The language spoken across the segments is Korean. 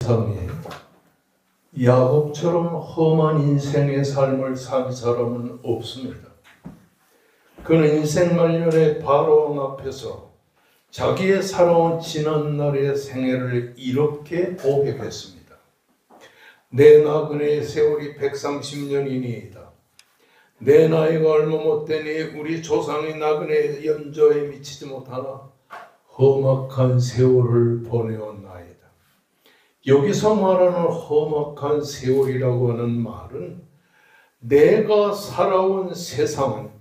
세상에 야곱처럼 험한 인생의 삶을 산 사람은 없습니다. 그는 인생 말년에 바로왕 앞에서 자기의 살아온 지난날의 생애를 이렇게 고백했습니다. 내 나그네의 세월이 130년이니이다. 내 나이가 얼마 못되니 우리 조상의 나그네의 연저에 미치지 못하나 험악한 세월을 보내었나이다. 여기서 말하는 험악한 세월이라고 하는 말은 내가 살아온 세상은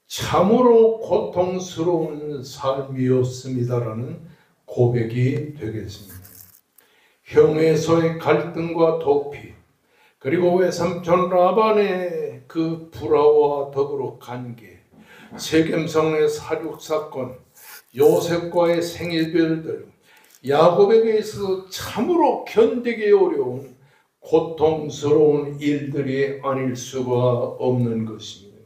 참으로 고통스러운 삶이었습니다라는 고백이 되겠습니다. 형에서의 갈등과 도피, 그리고 외삼촌 라반의 그 불화와 더불어 관계, 세겜성의 살육사건, 요셉과의 생일별들, 야곱에게 있어서 참으로 견디기 어려운 고통스러운 일들이 아닐 수가 없는 것입니다.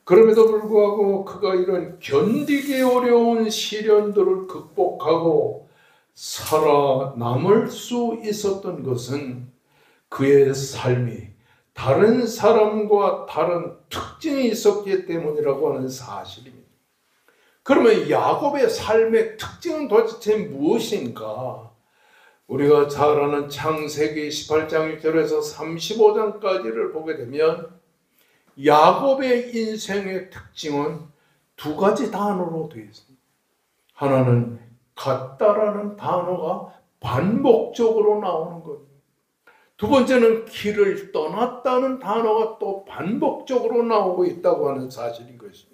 그럼에도 불구하고 그가 이런 견디기 어려운 시련들을 극복하고 살아남을 수 있었던 것은 그의 삶이 다른 사람과 다른 특징이 있었기 때문이라고 하는 사실입니다. 그러면 야곱의 삶의 특징은 도대체 무엇인가? 우리가 잘 아는 창세기 18장 1절에서 35장까지를 보게 되면 야곱의 인생의 특징은 두 가지 단어로 되어 있습니다. 하나는 같다라는 단어가 반복적으로 나오는 겁니다. 두 번째는 길을 떠났다는 단어가 또 반복적으로 나오고 있다고 하는 사실인 것입니다.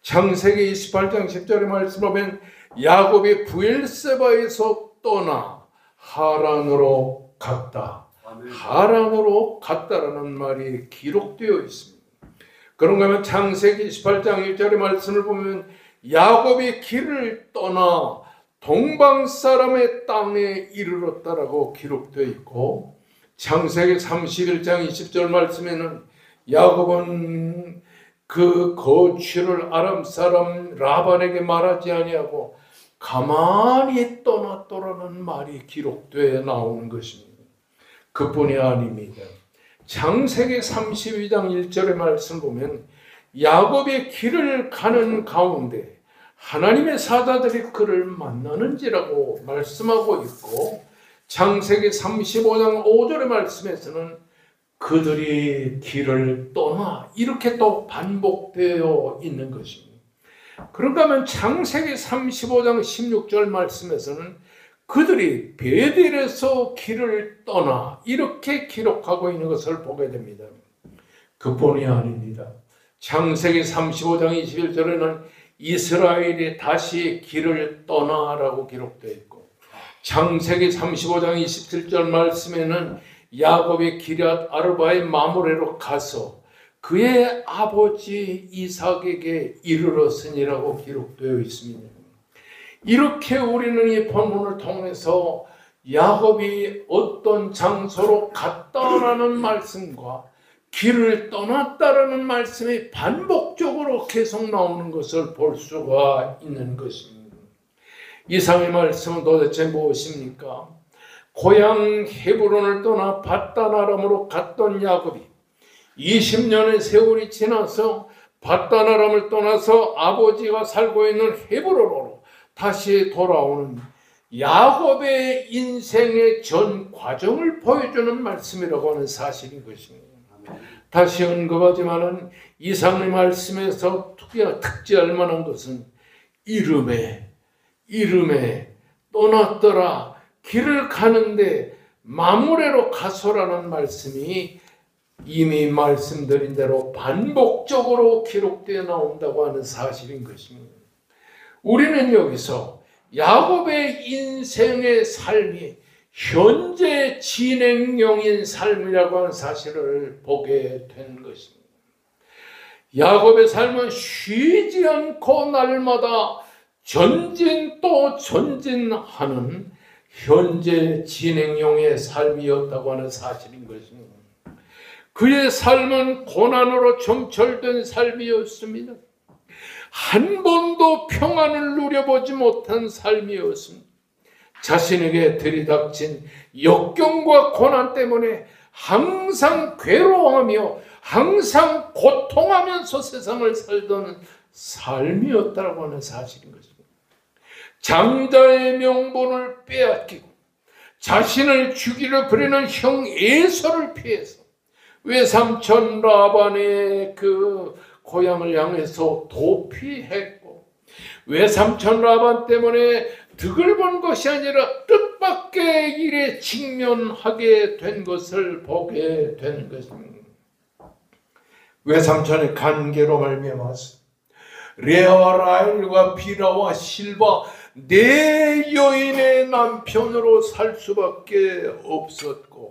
창세기 28장 10절의 말씀을 보면 야곱이 브엘세바에서 떠나 하란으로 갔다. 하란으로 갔다라는 말이 기록되어 있습니다. 그런가 하면 창세기 28장 1절의 말씀을 보면 야곱이 길을 떠나 동방 사람의 땅에 이르렀다라고 기록되어 있고, 창세기 31장 20절 말씀에는 야곱은 그 거취를 아람 사람 라반에게 말하지 아니하고 가만히 떠났더라는 말이 기록되어 나오는 것입니다. 그뿐이 아닙니다. 창세기 32장 1절의 말씀 보면 야곱이 길을 가는 가운데 하나님의 사자들이 그를 만나는지라고 말씀하고 있고, 창세기 35장 5절의 말씀에서는 그들이 길을 떠나 이렇게 또 반복되어 있는 것입니다. 그런가 하면 창세기 35장 16절 말씀에서는 그들이 베델에서 길을 떠나 이렇게 기록하고 있는 것을 보게 됩니다. 그뿐이 아닙니다. 창세기 35장 21절에는 이스라엘이 다시 길을 떠나라고 기록되어 있고, 창세기 35장 27절 말씀에는 야곱이 기럇 아르바의 마므레로 가서 그의 아버지 이삭에게 이르렀으니라고 기록되어 있습니다. 이렇게 우리는 이 본문을 통해서 야곱이 어떤 장소로 갔다라는 말씀과 길을 떠났다라는 말씀이 반복적으로 계속 나오는 것을 볼 수가 있는 것입니다. 이상의 말씀은 도대체 무엇입니까? 고향 헤브론을 떠나 밧단 아람으로 갔던 야곱이 20년의 세월이 지나서 밧단 아람을 떠나서 아버지가 살고 있는 헤브론으로 다시 돌아오는 야곱의 인생의 전 과정을 보여주는 말씀이라고 하는 사실인 것입니다. 다시 언급하지만은 이상의 말씀에서 특지할 만한 것은 이름에 떠났더라, 길을 가는데 마므레로 가소라는 말씀이 이미 말씀드린 대로 반복적으로 기록되어 나온다고 하는 사실인 것입니다. 우리는 여기서 야곱의 인생의 삶이 현재 진행형인 삶이라고 하는 사실을 보게 된 것입니다. 야곱의 삶은 쉬지 않고 날마다 전진 또 전진하는 현재 진행형의 삶이었다고 하는 사실인 것입니다. 그의 삶은 고난으로 점철된 삶이었습니다. 한 번도 평안을 누려보지 못한 삶이었습니다. 자신에게 들이닥친 역경과 고난 때문에 항상 괴로워하며 항상 고통하면서 세상을 살던 삶이었다고 하는 사실인 것입니다. 장자의 명분을 빼앗기고 자신을 죽이려 그리는 형 에서를 피해서 외삼촌 라반의 그 고향을 향해서 도피했고, 외삼촌 라반 때문에 득을 본 것이 아니라 뜻밖의 일에 직면하게 된 것을 보게 된 것입니다. 외삼촌의 관계로 말미암아서 레아와 라헬과 비라와 실바 네 여인의 남편으로 살 수밖에 없었고,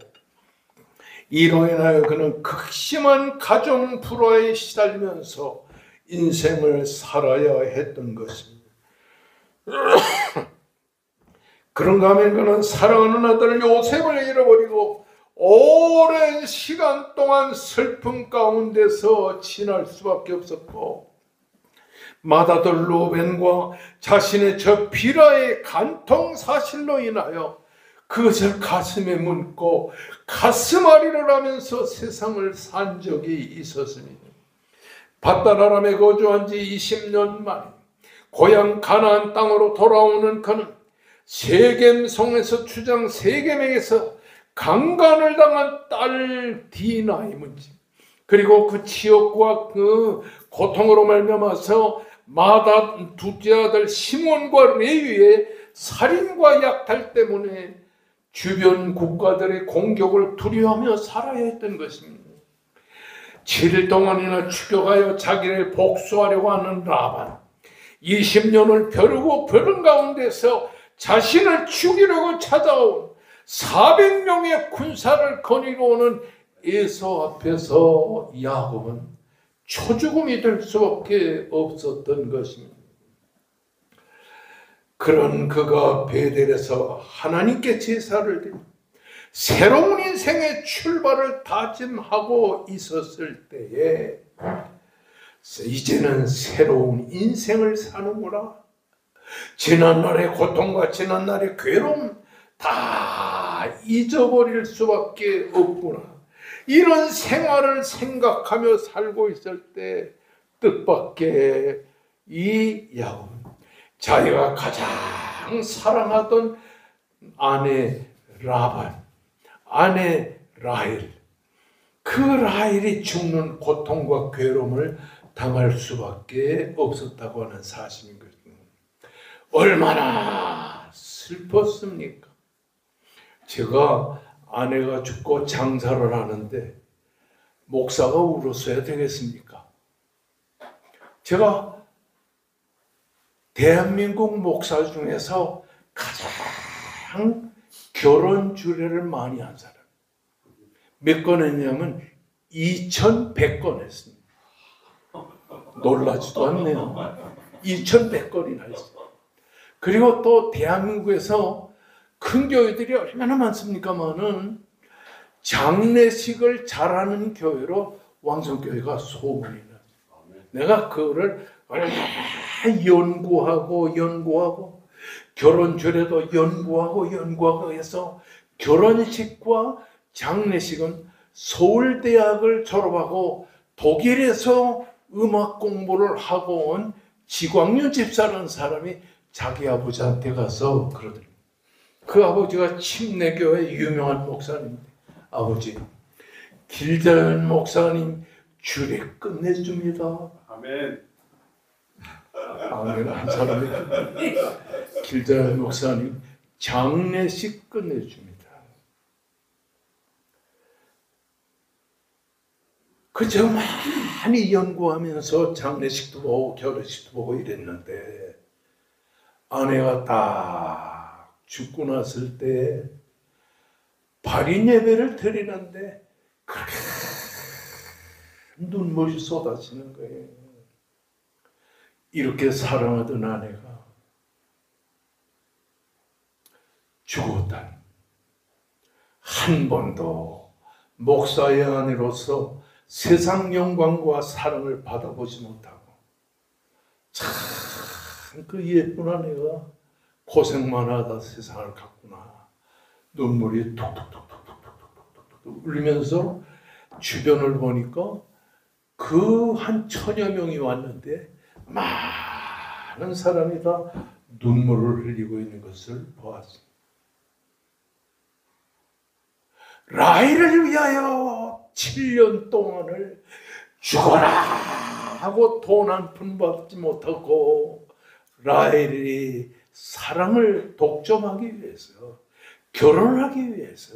이로 인하여 그는 극심한 가정 불화에 시달리면서 인생을 살아야 했던 것입니다. 그런가 하면 그는 사랑하는 아들 요셉을 잃어버리고 오랜 시간 동안 슬픔 가운데서 지날 수밖에 없었고, 맏아들 루벤과 자신의 저 비라의 간통 사실로 인하여 그것을 가슴에 묻고 가슴앓이를 하면서 세상을 산 적이 있었습니다. 밧다라람에 거주한 지 20년 만에 고향 가나안 땅으로 돌아오는 그는 세겜성에서 주장 세겜에게서 강간을 당한 딸 디나의 문제, 그리고 그 치욕과 그 고통으로 말미암아서 마다 둘째 아들 시몬과 레위의 살인과 약탈 때문에 주변 국가들의 공격을 두려워하며 살아야 했던 것입니다. 7일 동안이나 추격하여 자기를 복수하려고 하는 라반, 20년을 벼르고 벼른 가운데서 자신을 죽이려고 찾아온 400명의 군사를 거느리고 오는 에서 앞에서 야곱은 초죽음이 될 수밖에 없었던 것입니다. 그런 그가 베델에서 하나님께 제사를 드리고 새로운 인생의 출발을 다짐하고 있었을 때에 이제는 새로운 인생을 사는구나, 지난날의 고통과 지난날의 괴로움 다 잊어버릴 수밖에 없구나, 이런 생활을 생각하며 살고 있을 때 뜻밖의 이 야곱은 자기가 가장 사랑하던 아내 라반, 아내 라헬, 그 라헬이 죽는 고통과 괴로움을 당할 수밖에 없었다고 하는 사실인 것입니다. 얼마나 슬펐습니까? 제가 아내가 죽고 장사를 하는데 목사가 울었어야 되겠습니까? 제가 대한민국 목사 중에서 가장 결혼 주례를 많이 한 사람. 몇 건 했냐면 2100건 했습니다. 놀라지도 않네요. 2100건이나 했어요. 그리고 또 대한민국에서 큰 교회들이 얼마나 많습니까만은 장례식을 잘하는 교회로 왕성교회가 소문이 나요. 내가 그거를 얼마나 연구하고 결혼 주례도 연구하고 해서 결혼식과 장례식은 서울대학을 졸업하고 독일에서 음악 공부를 하고 온 지광윤 집사라는 사람이 자기 아버지한테 가서 그러더니, 그 아버지가 침례교회 유명한 목사님인데, 아버지 길자연 목사님 주례 끝내줍니다. 아멘. 아멘 한 사람이 길자연 목사님 장례식 끝내줍니다. 그저 많이 연구하면서 장례식도 보고 결혼식도 보고 이랬는데, 아내가 딱 죽고 났을 때 발인 예배를 드리는데 그렇게 눈물이 쏟아지는 거예요. 이렇게 사랑하던 아내가 죽었다니, 한 번도 목사의 아내로서 세상 영광과 사랑을 받아보지 못하고 참 그 예쁜 아내가 고생만 하다 세상을 갔구나. 눈물이 톡톡톡톡톡톡톡톡 울면서 주변을 보니까 그 한 천여 명이 왔는데 많은 사람이 다 눈물을 흘리고 있는 것을 보았습니다. 라헬을 위하여 7년 동안을 죽어라 하고 돈 한 푼 받지 못하고 라헬이 사랑을 독점하기 위해서, 결혼하기 위해서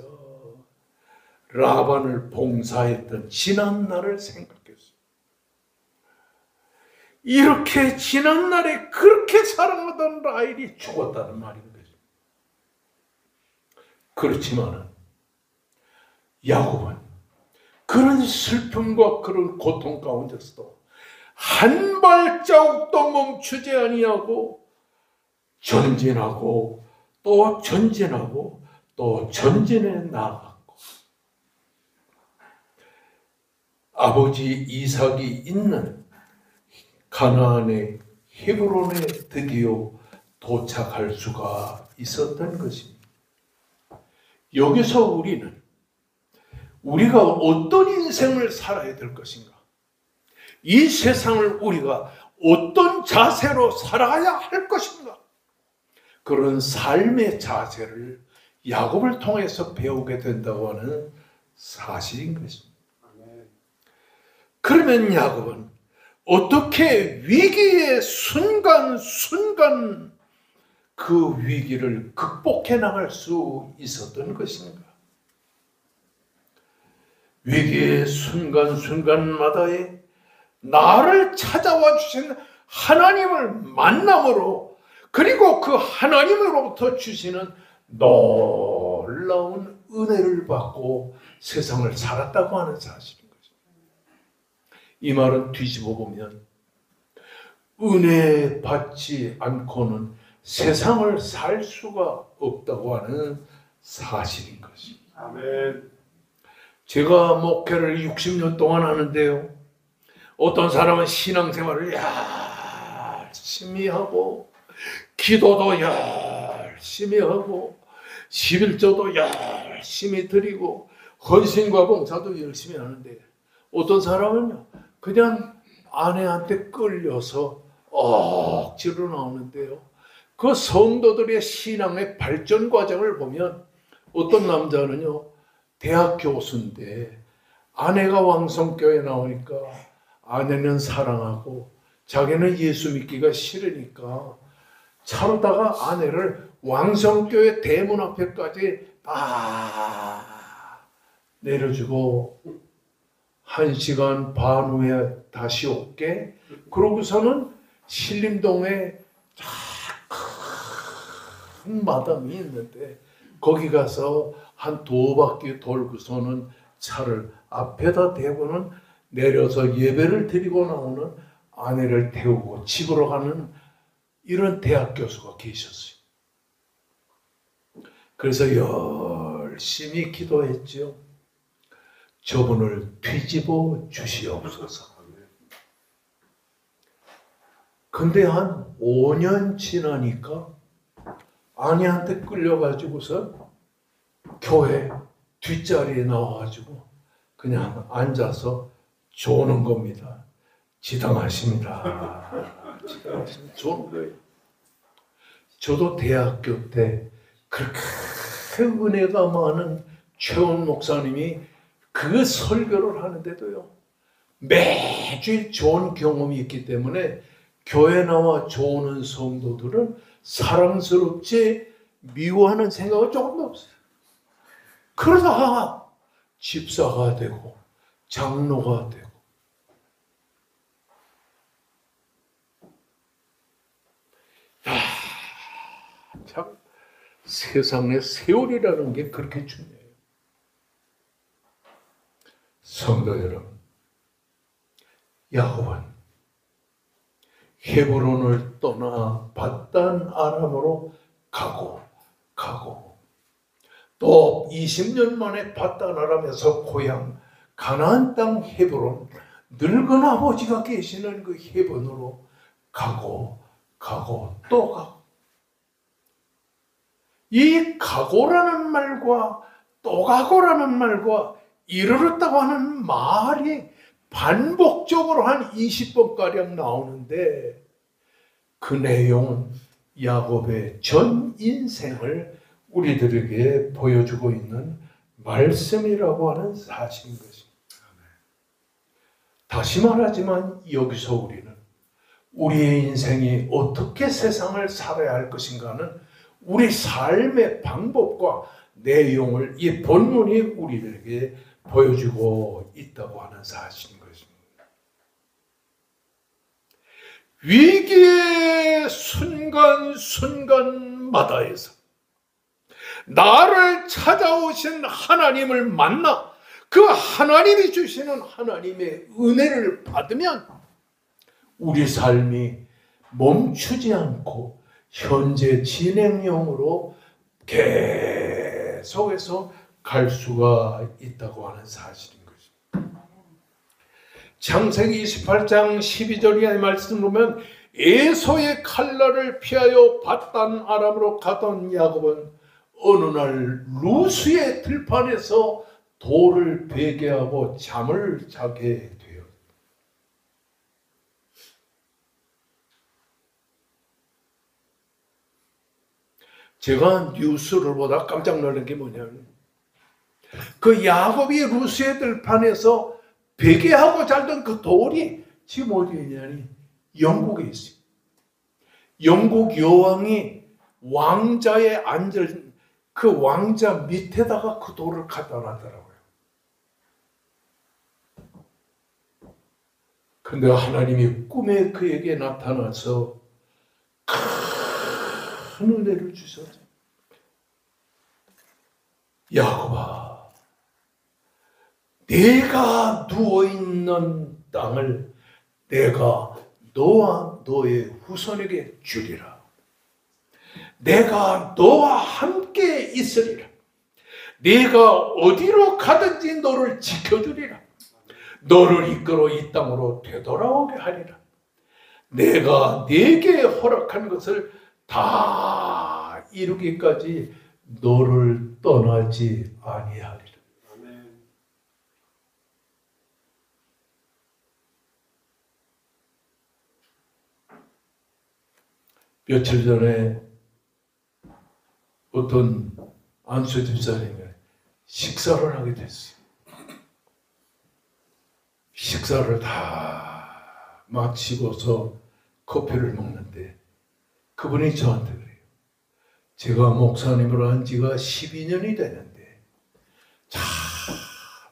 라반을 봉사했던 지난 날을 생각했어요. 이렇게 지난 날에 그렇게 사랑하던 라헬이 죽었다는 말인 거죠. 그렇지만 야곱은 그런 슬픔과 그런 고통 가운데서도 한 발자국도 멈추지 아니하고 전진하고 또 전진하고 또 전진해 나아갔고, 아버지 이삭이 있는 가나안의 헤브론에 드디어 도착할 수가 있었던 것입니다. 여기서 우리가 어떤 인생을 살아야 될 것인가? 이 세상을 우리가 어떤 자세로 살아가야 할 것인가? 그런 삶의 자세를 야곱을 통해서 배우게 된다고 하는 사실인 것입니다. 그러면 야곱은 어떻게 위기의 순간순간 그 위기를 극복해 나갈 수 있었던 것인가? 위기의 순간순간마다에 나를 찾아와 주신 하나님을 만남으로, 그리고 그 하나님으로부터 주시는 놀라운 은혜를 받고 세상을 살았다고 하는 사실인 거죠. 이 말은 뒤집어 보면 은혜 받지 않고는 세상을 살 수가 없다고 하는 사실인 것입니다. 아멘. 제가 목회를 60년 동안 하는데요, 어떤 사람은 신앙생활을 열심히 하고 기도도 열심히 하고 11조도 열심히 드리고 헌신과 봉사도 열심히 하는데, 어떤 사람은요 그냥 아내한테 끌려서 억지로 나오는데요, 그 성도들의 신앙의 발전 과정을 보면 어떤 남자는요 대학 교수인데 아내가 왕성교회 나오니까 아내는 사랑하고 자기는 예수 믿기가 싫으니까 차로다가 아내를 왕성교회 대문 앞에까지 딱 내려주고 1시간 반 후에 다시 올게. 그러고서는 신림동에 큰 마당이 있는데 거기 가서 한 2바퀴 돌고서는 차를 앞에다 대고는 내려서 예배를 드리고 나오는 아내를 태우고 집으로 가는 이런 대학 교수가 계셨어요. 그래서 열심히 기도했죠. 저분을 뒤집어 주시옵소서. 근데 한 5년 지나니까 아내한테 끌려가지고서 교회 뒷자리에 나와가지고 그냥 앉아서 조는 겁니다. 지당하십니다. 지당하십니다. 조는 거예요. 저도 대학교 때 그렇게 은혜가 많은 최원 목사님이 그 설교를 하는데도요, 매주일 좋은 경험이 있기 때문에 교회 나와 조는 성도들은 사랑스럽지 미워하는 생각은 조금도 없어요. 그러다가 집사가 되고 장로가 되고, 참 세상의 세월이라는 게 그렇게 중요해요. 성도 여러분, 야곱은 헤브론을 떠나 밧단 아람으로 가고 또 20년 만에 밧단 아람에서 고향 가나안 땅 헤브론, 늙은 아버지가 계시는 그 헤브론으로 가고 또 가고, 이 가고라는 말과 또 가고라는 말과 이르렀다고 하는 말이 반복적으로 한 20번가량 나오는데 그 내용은 야곱의 전 인생을 우리들에게 보여주고 있는 말씀이라고 하는 사실인 것입니다. 다시 말하지만 여기서 우리는 우리의 인생이 어떻게 세상을 살아야 할 것인가는 우리 삶의 방법과 내용을 이 본문이 우리들에게 보여주고 있다고 하는 사실인 것입니다. 위기의 순간순간마다에서 나를 찾아오신 하나님을 만나 그 하나님이 주시는 하나님의 은혜를 받으면 우리 삶이 멈추지 않고 현재 진행형으로 계속해서 갈 수가 있다고 하는 사실인 것입니다. 창세기 28장 12절 이하의 말씀을 보면 에서의 칼날을 피하여 밧단 아람으로 가던 야곱은 어느 날 루스의 들판에서 돌을 베개하고 잠을 자게 돼요. 제가 뉴스를 보다 깜짝 놀란 게 뭐냐면 그 야곱이 루스의 들판에서 베개하고 자던 그 돌이 지금 어디에 있냐니 영국에 있어요. 영국 여왕이 왕자에 앉을 그 왕자 밑에다가 그 돌을 갖다 놨더라고요. 근데 하나님이 꿈에 그에게 나타나서 큰 은혜를 주셨죠. 야곱아, 내가 누워있는 땅을 내가 너와 너의 후손에게 주리라. 내가 너와 함께 있으리라. 네가 어디로 가든지 너를 지켜주리라. 너를 이끌어 이 땅으로 되돌아오게 하리라. 내가 네게 허락한 것을 다 이루기까지 너를 떠나지 아니하리라. 아멘. 며칠 전에 어떤 안수 집사님이 식사를 하게 됐어요. 식사를 다 마치고서 커피를 먹는데 그분이 저한테 그래요. 제가 목사님으로 한 지가 12년이 되는데 참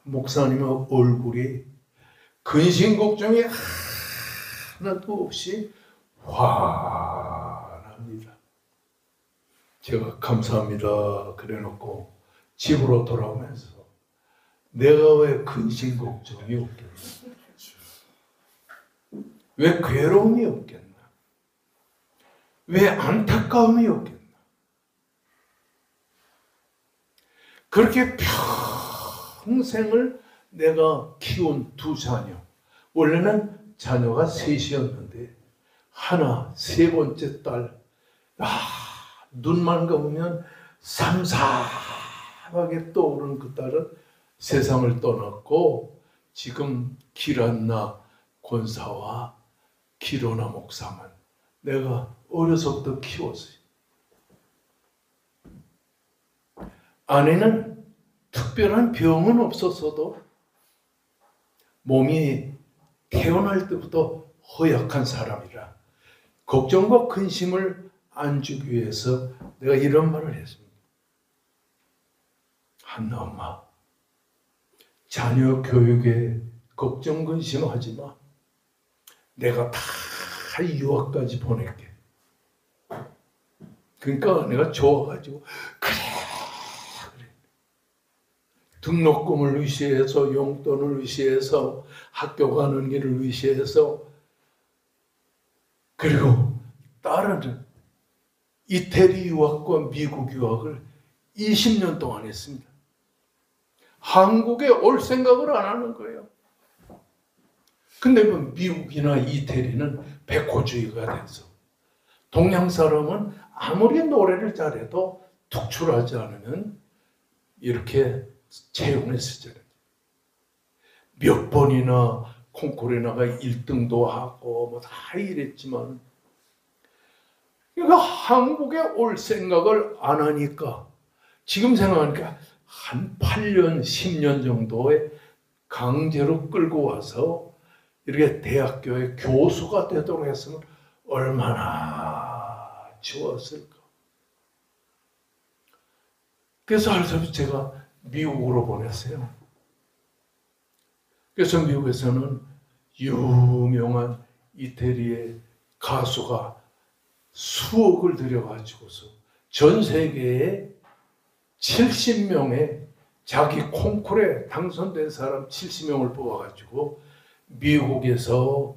목사님의 얼굴이 근심 걱정이 하나도 없이 환합니다. 제가 감사합니다 그래놓고 집으로 돌아오면서 내가 왜 근심 걱정이 없겠나? 왜 괴로움이 없겠나? 왜 안타까움이 없겠나? 그렇게 평생을 내가 키운 두 자녀, 원래는 자녀가 셋이었는데 하나, 세 번째 딸, 눈만 감으면 삼삼하게 떠오르는 그 딸은 세상을 떠났고 지금 길안나 권사와 기로나 목사만 내가 어려서부터 키웠어요. 아내는 특별한 병은 없었어도 몸이 태어날 때부터 허약한 사람이라 걱정과 근심을 안 주기 위해서 내가 이런 말을 했습니다. 한나 엄마, 자녀 교육에 걱정 근심하지 마. 내가 다 유학까지 보낼게. 그러니까 내가 좋아가지고 그래. 등록금을 의시해서 용돈을 의시해서 학교 가는 길을 의시해서 그리고 딸은 이태리 유학과 미국 유학을 20년 동안 했습니다. 한국에 올 생각을 안 하는 거예요. 근데 그 미국이나 이태리는 백호주의가 돼서 동양 사람은 아무리 노래를 잘해도 특출하지 않으면 이렇게 채용했었잖아요. 몇 번이나 콩쿠르에 나가 1등도 하고 뭐 다 이랬지만, 그러니까 한국에 올 생각을 안 하니까, 지금 생각하니까 한 8년, 10년 정도에 강제로 끌고 와서 이렇게 대학교의 교수가 되도록 했으면 얼마나 좋았을까. 그래서 알사비 제가 미국으로 보냈어요. 그래서 미국에서는 유명한 이태리의 가수가 수억을 들여가지고서 전 세계에 70명의 자기 콩쿠르에 당선된 사람 70명을 뽑아가지고 미국에서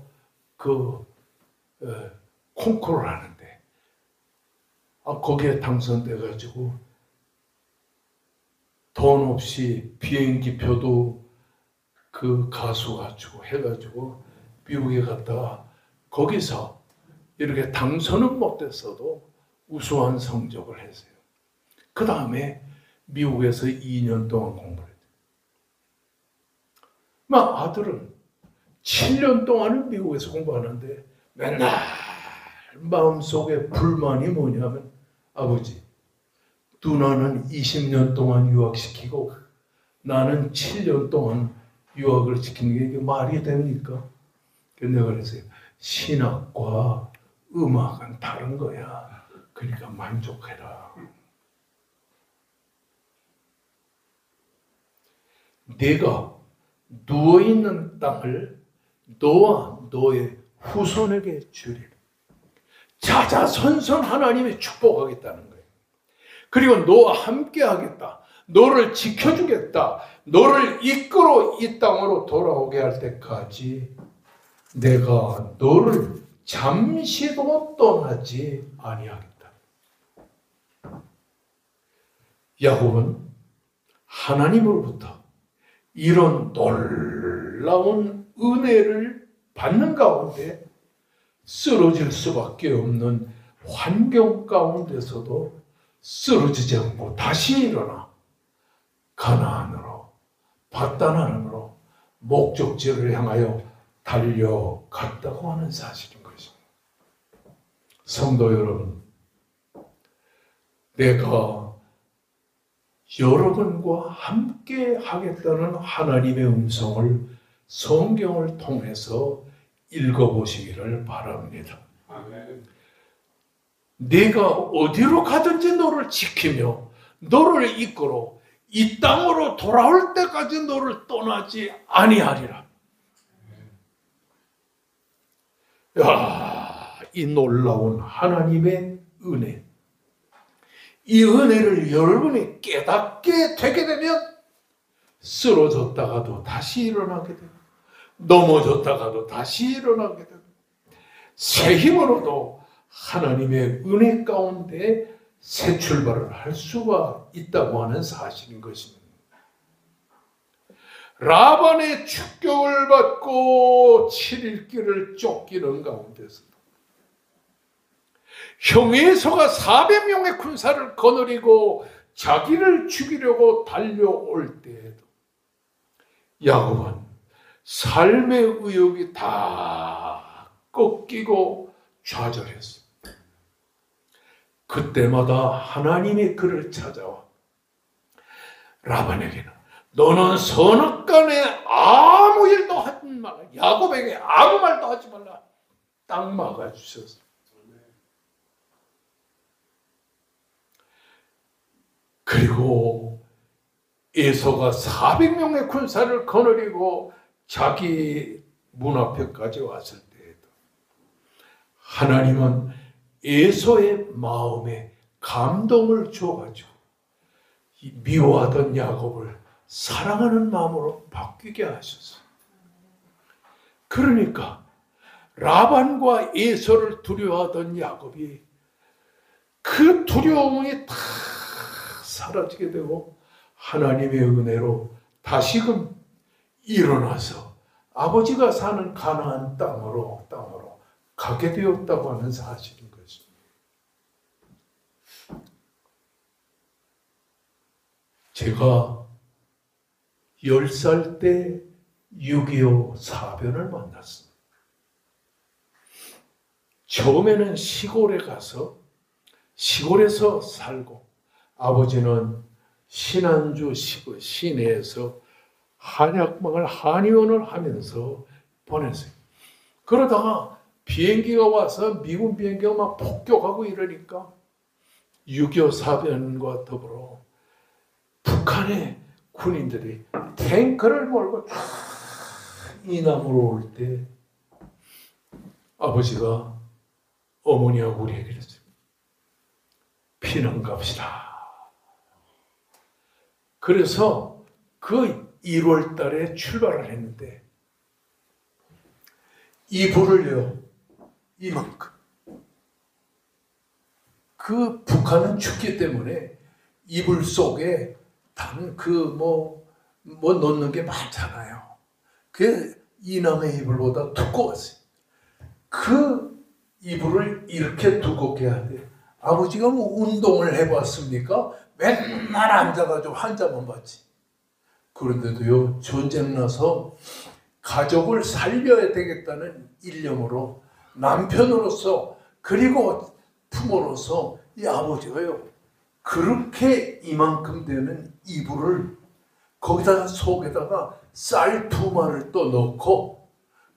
콩쿠르를 하는데, 거기에 당선돼가지고 돈 없이 비행기 표도 그 가수가 주고 해가지고 미국에 갔다가 거기서 이렇게 당선은 못했어도 우수한 성적을 했어요. 그 다음에 미국에서 2년 동안 공부를 했어요. 막 아들은 7년 동안을 미국에서 공부하는데 맨날 마음속에 불만이 뭐냐면, 아버지, 누나는 20년 동안 유학시키고 나는 7년 동안 유학을 시키는 게 이게 말이 됩니까? 그래서 내가 그랬어요. 신학과 음악은 다른 거야. 그러니까 만족해라. 내가 누워있는 땅을 너와 너의 후손에게 주리라. 자자손손 하나님이 축복하겠다는 거예요. 그리고 너와 함께 하겠다. 너를 지켜주겠다. 너를 이끌어 이 땅으로 돌아오게 할 때까지 내가 너를 잠시도 떠나지 아니하겠다. 야곱은 하나님으로부터 이런 놀라운 은혜를 받는 가운데 쓰러질 수밖에 없는 환경 가운데서도 쓰러지지 않고 다시 일어나 가나안으로, 밧단아람으로 목적지를 향하여 달려갔다고 하는 사실인 것입니다. 성도 여러분, 내가 여러분과 함께 하겠다는 하나님의 음성을 성경을 통해서 읽어보시기를 바랍니다. 아멘. 내가 어디로 가든지 너를 지키며 너를 이끌어 이 땅으로 돌아올 때까지 너를 떠나지 아니하리라. 야, 이 놀라운 하나님의 은혜, 이 은혜를 여러분이 깨닫게 되게 되면 쓰러졌다가도 다시 일어나게 되고, 넘어졌다가도 다시 일어나게 되고, 새 힘으로도 하나님의 은혜 가운데 새 출발을 할 수가 있다고 하는 사실인 것입니다. 라반의 축격을 받고 7일 길을 쫓기는 가운데서도, 형에서가 400명의 군사를 거느리고 자기를 죽이려고 달려올 때에도 야곱은 삶의 의욕이 다 꺾이고 좌절했습니다. 그때마다 하나님이 그를 찾아와 라반에게는 너는 선악간에 아무 일도 하지 말라, 야곱에게 아무 말도 하지 말라, 딱 막아주셨습니다. 그리고 에서가 400명의 군사를 거느리고 자기 문 앞에까지 왔을 때에도 하나님은 에서의 마음에 감동을 줘가지고 미워하던 야곱을 사랑하는 마음으로 바뀌게 하셨어요. 그러니까 라반과 에서를 두려워하던 야곱이 그 두려움이 다 사라지게 되고 하나님의 은혜로 다시금 일어나서 아버지가 사는 가나안 땅으로 가게 되었다고 하는 사실인 것입니다. 제가 10살 때 6.25 사변을 만났습니다. 처음에는 시골에 가서 시골에서 살고 아버지는 신안주 시내에서 한약방을 한의원을 하면서 보냈어요. 그러다가 비행기가 와서 미군 비행기가 막 폭격하고 이러니까 6.25 사변과 더불어 북한의 군인들이 탱크를 몰고 쫙 이남으로 올 때 아버지가 어머니하고 우리에게 그랬어요. 피난 갑시다. 그래서 그 1월 달에 출발을 했는데 이불을요 이만큼, 그 북한은 춥기 때문에 이불 속에 단 뭐 넣는 게 많잖아요. 그 이남의 이불보다 두꺼웠어요. 그 이불을 이렇게 두껍게 하되 아버지가 뭐 운동을 해봤습니까? 맨날 앉아가지고 한자만 봤지. 그런데도요, 전쟁 나서 가족을 살려야 되겠다는 일념으로 남편으로서 그리고 부모로서 이 아버지가요, 그렇게 이만큼 되는 이불을 거기다가 속에다가 쌀 2마를 또 넣고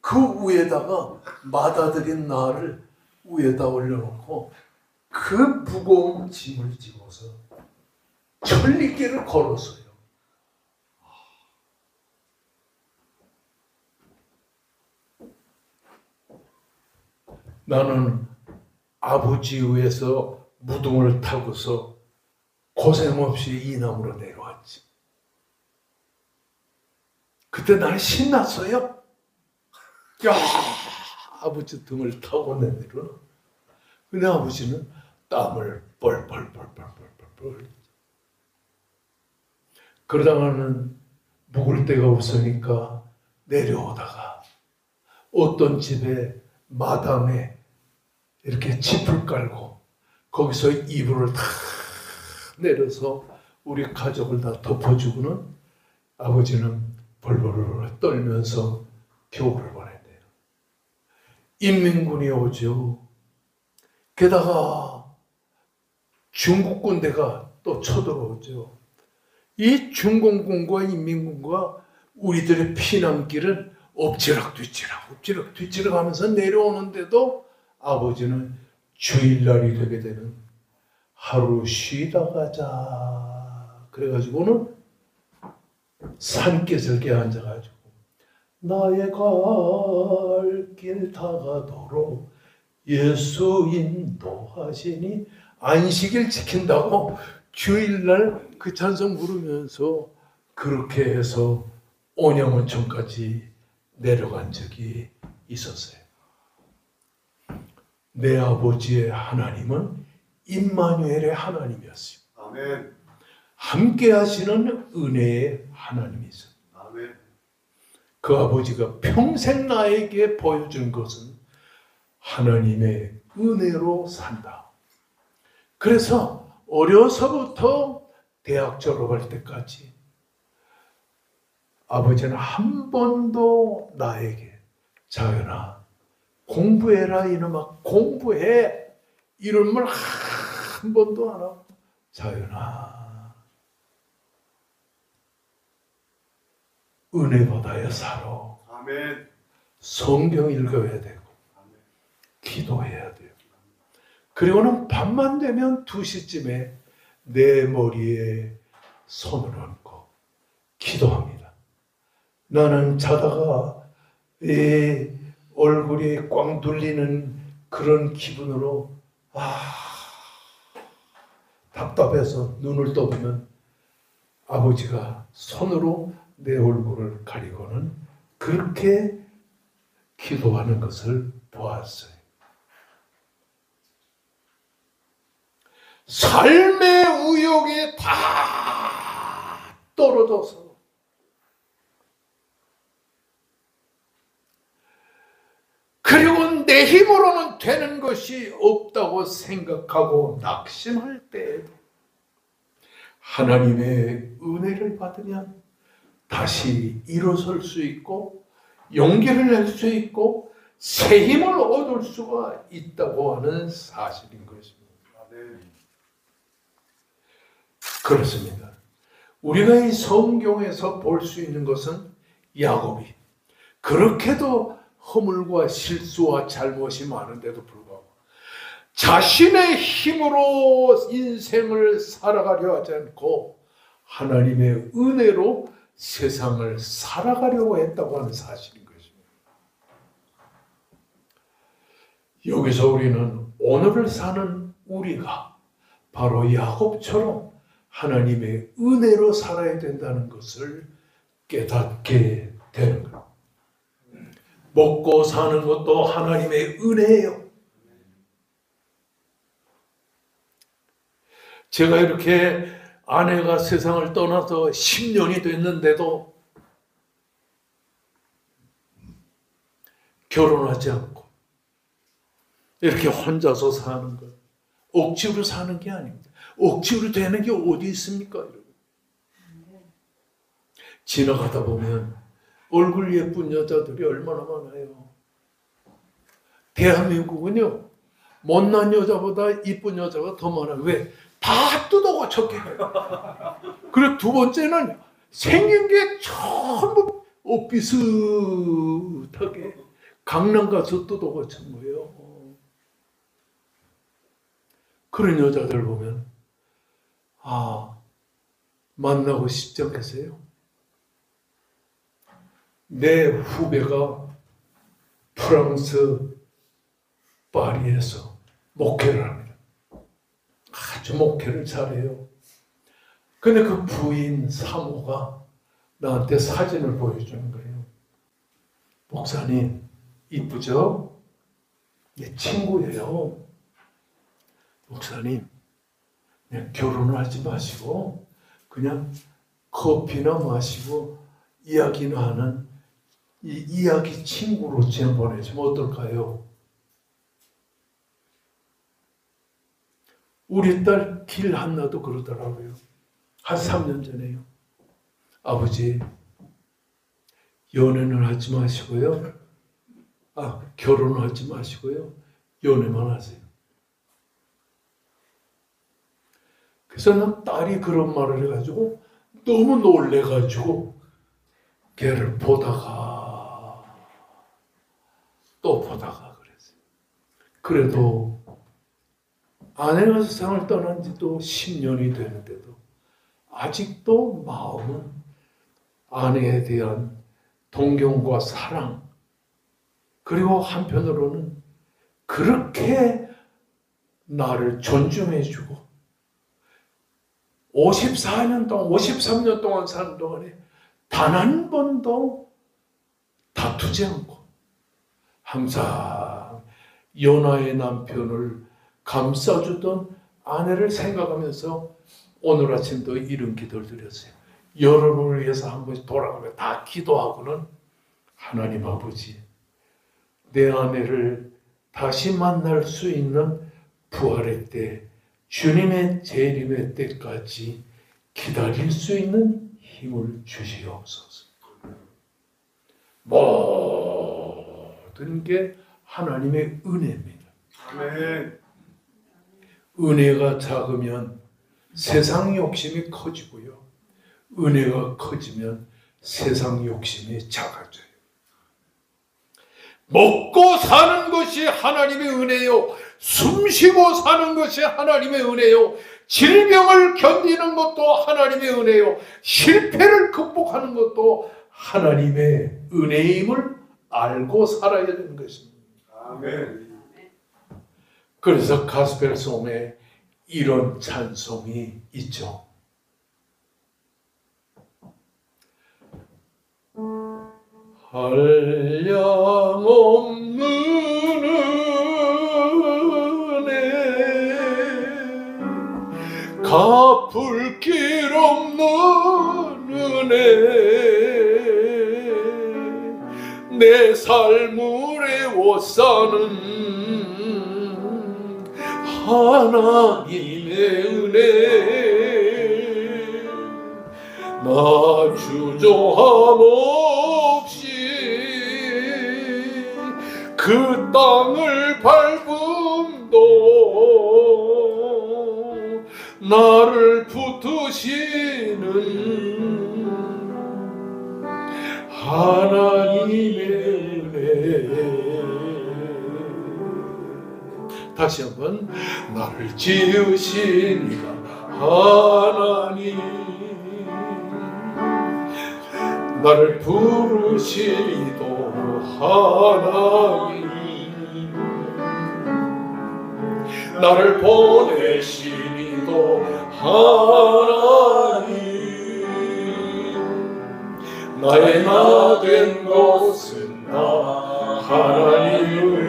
그 위에다가 맏아들인 나를 위에다 올려놓고 그 무거운 짐을 지고서 천리길을 걸었어요. 나는 아버지 위에서 무등을 타고서 고생 없이 이남으로 내려왔지. 그때 나는 신났어요. 야, 아버지 등을 타고 내려라. 근데 아버지는 땀을 뻘뻘뻘뻘뻘뻘. 그러다가는 묵을 데가 없으니까 내려오다가 어떤 집에 마당에 이렇게 짚을 깔고 거기서 이불을 다 내려서 우리 가족을 다 덮어주고는 아버지는 벌벌 떨면서 겨울을 보냈대요. 인민군이 오죠. 게다가 중국 군대가 또 쳐들어오죠. 이 중공군과 인민군과 우리들의 피난길은 엎치락 뒤치락 하면서 내려오는데도 아버지는 주일날이 되게 되면 하루 쉬다 가자 그래가지고는 산기슭에 앉아가지고 나의 갈 길 다가도록 예수 인도하시니 안식일 지킨다고 주일날 그 찬송 부르면서 그렇게 해서 온양온천까지 내려간 적이 있었어요. 내 아버지의 하나님은 임마누엘의 하나님이었어요. 아멘. 함께 하시는 은혜의 하나님이었어요. 아멘. 그 아버지가 평생 나에게 보여준 것은 하나님의 은혜로 산다. 그래서 어려서부터 대학 졸업할 때까지 아버지는 한 번도 나에게 자연아 공부해라 이놈아 공부해 이런 말 한 번도 안 하고 자연아 은혜보다야 살아. 아멘. 성경 읽어야 되고 아멘. 기도해야 돼요. 그리고는 밤만 되면 2시쯤에 내 머리에 손을 얹고 기도합니다. 나는 자다가 얼굴이 꽝 눌리는 그런 기분으로 답답해서 눈을 떠보면 아버지가 손으로 내 얼굴을 가리고는 그렇게 기도하는 것을 보았어요. 삶의 우욕에 다 떨어져서 그리고 내 힘으로는 되는 것이 없다고 생각하고 낙심할 때에도 하나님의 은혜를 받으면 다시 일어설 수 있고 용기를 낼 수 있고 새 힘을 얻을 수가 있다고 하는 사실인 것입니다. 그렇습니다. 우리가 이 성경에서 볼 수 있는 것은 야곱이 그렇게도 허물과 실수와 잘못이 많은데도 불구하고 자신의 힘으로 인생을 살아가려 하지 않고 하나님의 은혜로 세상을 살아가려고 했다고 하는 사실인 것입니다. 여기서 우리는 오늘을 사는 우리가 바로 야곱처럼 하나님의 은혜로 살아야 된다는 것을 깨닫게 되는 거예요. 먹고 사는 것도 하나님의 은혜예요. 제가 이렇게 아내가 세상을 떠나서 10년이 됐는데도 결혼하지 않고 이렇게 혼자서 사는 것, 억지로 사는 게 아닙니다. 억지로 되는 게 어디 있습니까? 여러분. 지나가다 보면 얼굴 예쁜 여자들이 얼마나 많아요. 대한민국은요, 못난 여자보다 이쁜 여자가 더 많아요. 왜? 다 뜯어고쳤게 해요. 그리고 두 번째는 생긴 게 전부 비슷하게 강남 가서 뜯어고친 거예요. 그런 여자들 보면 만나고 싶지 않겠어요? 내 후배가 프랑스 파리에서 목회를 합니다. 아주 목회를 잘해요. 근데 그 부인 사모가 나한테 사진을 보여주는 거예요. 목사님, 이쁘죠? 내 친구예요. 목사님, 그냥 결혼을 하지 마시고 그냥 커피나 마시고 이야기나 하는 이 이야기 친구로 지금 보내주면 어떨까요? 우리 딸 길 한나도 그러더라고요. 한 3년 전에요. 아버지, 연애는 하지 마시고요. 결혼을 하지 마시고요. 연애만 하세요. 그래서 난 딸이 그런 말을 해가지고 너무 놀래가지고 걔를 보다가 또 보다가 그랬어요. 그래도 아내가 세상을 떠난 지도 10년이 되는데도 아직도 마음은 아내에 대한 동경과 사랑, 그리고 한편으로는 그렇게 나를 존중해주고 54년 동안, 53년 동안 사는 동안에 단 한 번도 다투지 않고 항상 요나의 남편을 감싸주던 아내를 생각하면서 오늘 아침도 이런 기도를 드렸어요. 여러분을 위해서 한 번씩 돌아가며 다 기도하고는 하나님 아버지, 내 아내를 다시 만날 수 있는 부활의 때, 주님의 재림의 때까지 기다릴 수 있는 힘을 주시옵소서. 모든 게 하나님의 은혜입니다. 아멘. 은혜가 작으면 세상 욕심이 커지고요. 은혜가 커지면 세상 욕심이 작아져요. 먹고 사는 것이 하나님의 은혜요. 숨쉬고 사는 것이 하나님의 은혜요. 질병을 견디는 것도 하나님의 은혜요. 실패를 극복하는 것도 하나님의 은혜임을 알고 살아야 되는 것입니다. 아멘. 그래서 가스펠송에 이런 찬송이 있죠. 한량없는 은혜, 갚을 길 없는 은혜, 내 삶을 애워싸는 하나님의 은혜, 나 주저함 없이 그 땅을 밟음도 나를 붙드시는 하나님의 은혜. 다시 한번, 나를 지으신 이가 하나님, 나를 부르신 이도 하나님, 나를 보내신 이도 하나님, 나의 나 된 것은 나 하나님을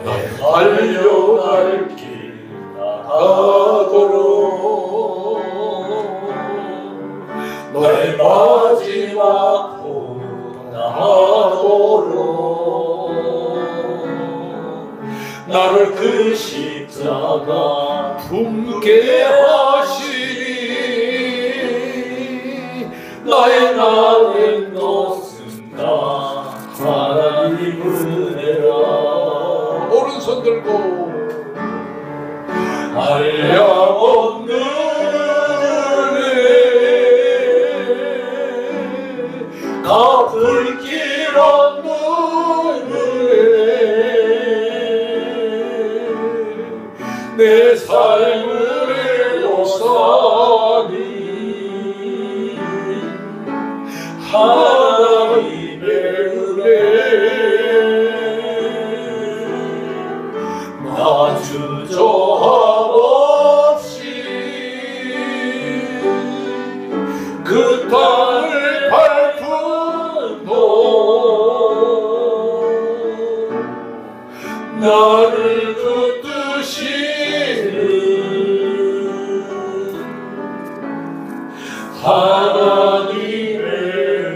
나의 달려갈 길 나가도록 너의 마지막 ဖို့나도록 나를 그 십자가 품게 하시니 나의 나 된 것은 나 하나님 은혜라. 오른손 들고 한량없는 은혜 갚을 길 없는 은혜 내 삶을 요사니 하나님의 은혜 나 주저함 없이 그 땅을 밟음도 나를 붙드시는 하나님의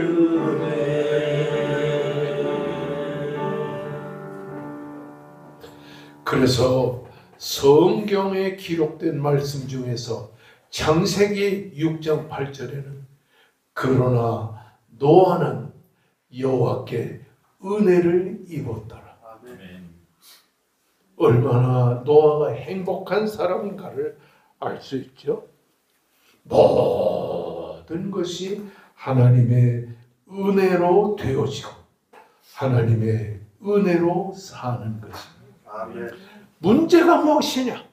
은혜. 그래서 성경에 기록된 말씀 중에서 창세기 6장 8절에는 그러나 노아는 여호와께 은혜를 입었더라. 아멘. 얼마나 노아가 행복한 사람인가를 알 수 있죠. 모든 것이 하나님의 은혜로 되어지고 하나님의 은혜로 사는 것입니다. 아멘. 문제가 무엇이냐?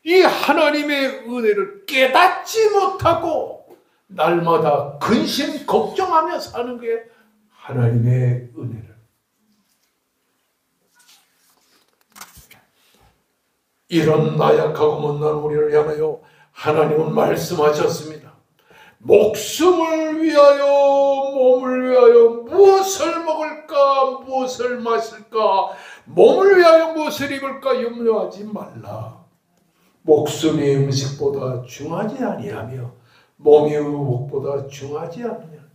이 하나님의 은혜를 깨닫지 못하고 날마다 근심 걱정하며 사는 게 하나님의 은혜를. 이런 나약하고 못난 우리를 향하여 하나님은 말씀하셨습니다. 목숨을 위하여, 몸을 위하여 무엇을 먹을까, 무엇을 마실까, 몸을 위하여 무엇을 입을까 염려하지 말라. 목숨이 음식보다 중하지 아니하며 몸이 의복보다 중하지 않으면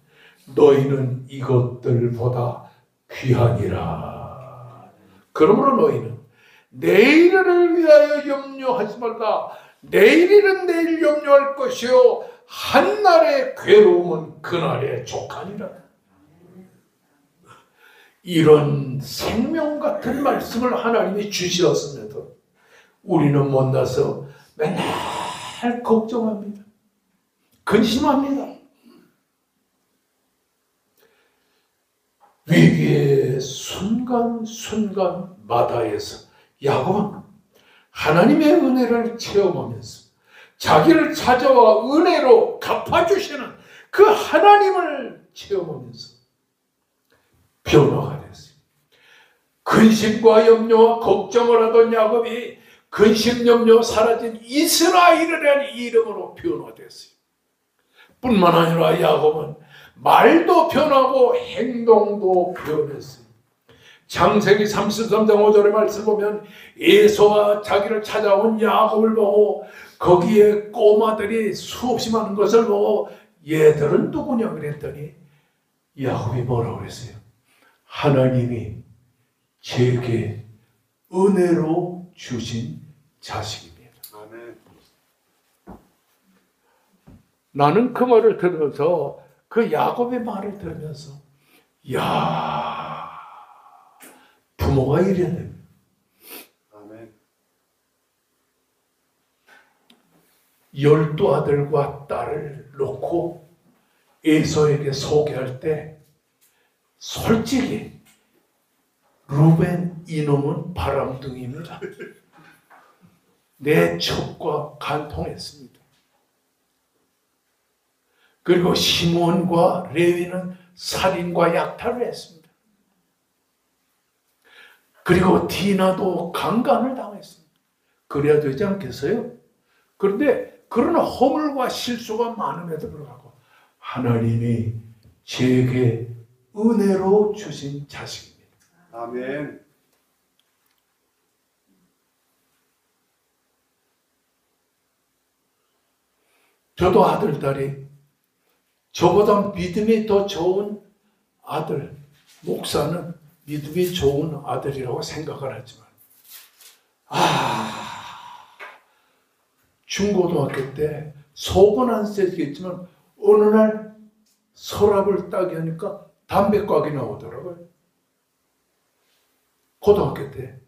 너희는 이것들보다 귀하니라. 그러므로 너희는 내일을 위하여 염려하지 말라. 내일은 내일 염려할 것이요 한날의 괴로움은 그날의 족하니라. 이런 생명 같은 말씀을 하나님이 주셨음에도 우리는 못나서 맨날 걱정합니다. 근심합니다. 위기의 순간순간마다에서 야곱은 하나님의 은혜를 체험하면서 자기를 찾아와 은혜로 갚아주시는 그 하나님을 체험하면서 변화가 됐어요. 근심과 염려와 걱정을 하던 야곱이 근심, 염려 사라진 이스라엘이라는 이름으로 변화됐어요. 뿐만 아니라 야곱은 말도 변하고 행동도 변했어요. 창세기 33장 5절의 말씀 보면 에서가 자기를 찾아온 야곱을 보고 거기에 꼬마들이 수없이 많은 것을 보고 얘들은 누구냐 그랬더니 야곱이 뭐라고 그랬어요? 하나님이 제게 은혜로 주신 자식입니다. 아멘. 나는 그 말을 들으면서, 그 야곱의 말을 들으면서, 야, 부모가 이래야 됩니다. 아멘. 12아들과 딸을 놓고 에서에게 소개할 때 솔직히 루벤 이놈은 바람둥이입니다. 내 첩과 간통했습니다. 그리고 시몬과 레위는 살인과 약탈을 했습니다. 그리고 디나도 강간을 당했습니다. 그래야 되지 않겠어요? 그런데 그런 허물과 실수가 많음에도 불구하고 하나님이 제게 은혜로 주신 자식입니다. 아멘. 저도 아들, 딸이 저보다 믿음이 더 좋은 아들, 목사는 믿음이 좋은 아들이라고 생각을 하지만, 중고등학교 때 속은 안 쓰겠지만 어느 날 서랍을 따게 하니까 담배각이 나오더라고요. 고등학교 때.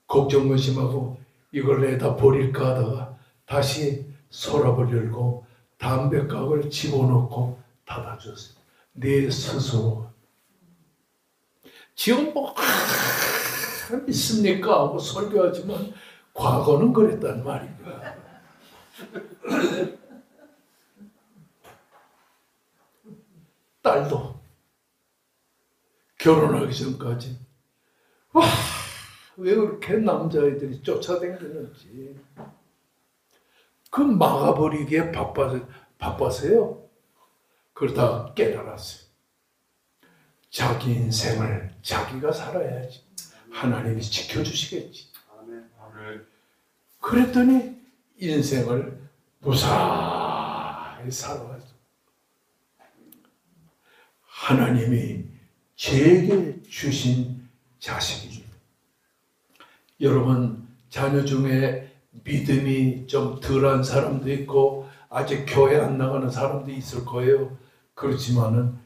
걱정무심하고 이걸 내다 버릴까 하다가 다시 서랍을 열고 담배각을 집어넣고 닫아줬어요. 내 스스로. 지금 믿습니까? 하고 설교하지만 과거는 그랬단 말입니다. 딸도 결혼하기 전까지 왜 그렇게 남자애들이 쫓아다니는지 그 막아버리기에 바빠서요. 그러다 깨달았어요. 자기 인생을 자기가 살아야지. 하나님이 지켜주시겠지. 아멘. 그랬더니 인생을 무사히 살아왔어. 하나님이 제게 주신 자식입니다. 여러분 자녀 중에 믿음이 좀 덜한 사람도 있고 아직 교회 안 나가는 사람도 있을 거예요. 그렇지만은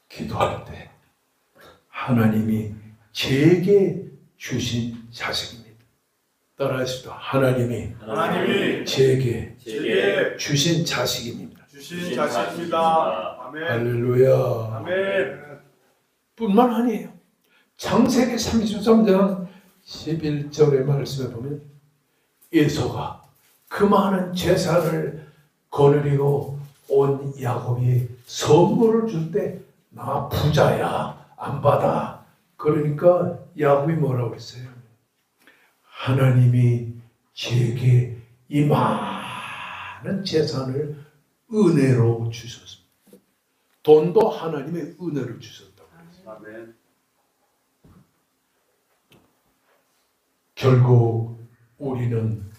기도할 때 하나님이 제게 주신 자식입니다. 따라하십시오. 하나님이 제게 주신 자식입니다. 주신 자식입니다. 아멘. 할렐루야. 아멘. 뿐만 아니에요. 창세기 33장 11절의 말씀에 보면 에서가 그 많은 재산을 거느리고 온 야곱이 선물을 줄 때 나 부자야 안 받아. 그러니까 야곱이 뭐라고 그랬어요? 하나님이 제게 이 많은 재산을 은혜로 주셨습니다. 돈도 하나님의 은혜를 주셨다고 그랬어요. 아멘. 결국 우리는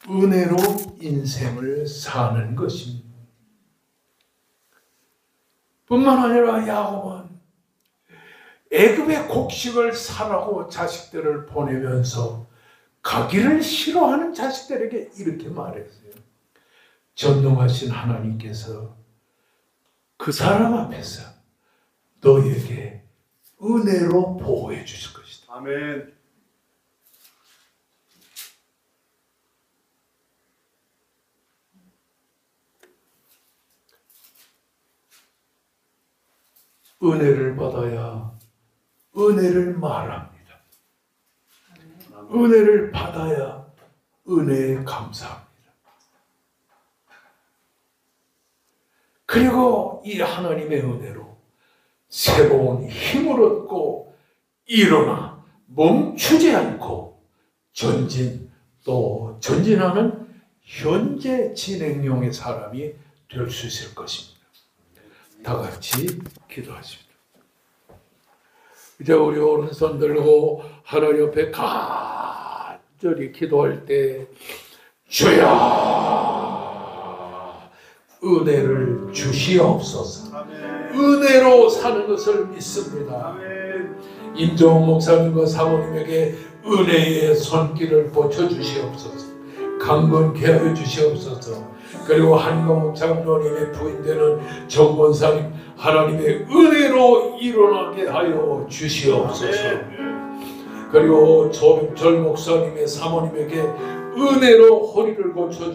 은혜로 인생을 사는 것입니다. 뿐만 아니라 야곱은 애굽의 곡식을 사라고 자식들을 보내면서 가기를 싫어하는 자식들에게 이렇게 말했어요. 전능하신 하나님께서 그 사람 앞에서 너에게 은혜로 보호해 주실 것이다. 아멘. 은혜를 받아야 은혜를 말합니다. 은혜를 받아야 은혜에 감사합니다. 그리고 이 하나님의 은혜로 새로운 힘을 얻고 일어나 멈추지 않고 전진하는 현재 진행형의 사람이 될 수 있을 것입니다. 다 같이 기도하십니다. 이제 우리 오른손 들고 하나님 옆에 간절히 기도할 때 주여 은혜를 주시옵소서. 은혜로 사는 것을 믿습니다. 임종욱 목사님과 사모님에게 은혜의 손길을 뻗쳐주시옵소서. 강건케 하여 주시옵소서. 그리고 한강욱 장로님의 부인되는 정권사님 하나님의 은혜로 일어나게 하여 주시옵소서. 그리고 조병철 목사님의 사모님에게 은혜로 허리를 고쳐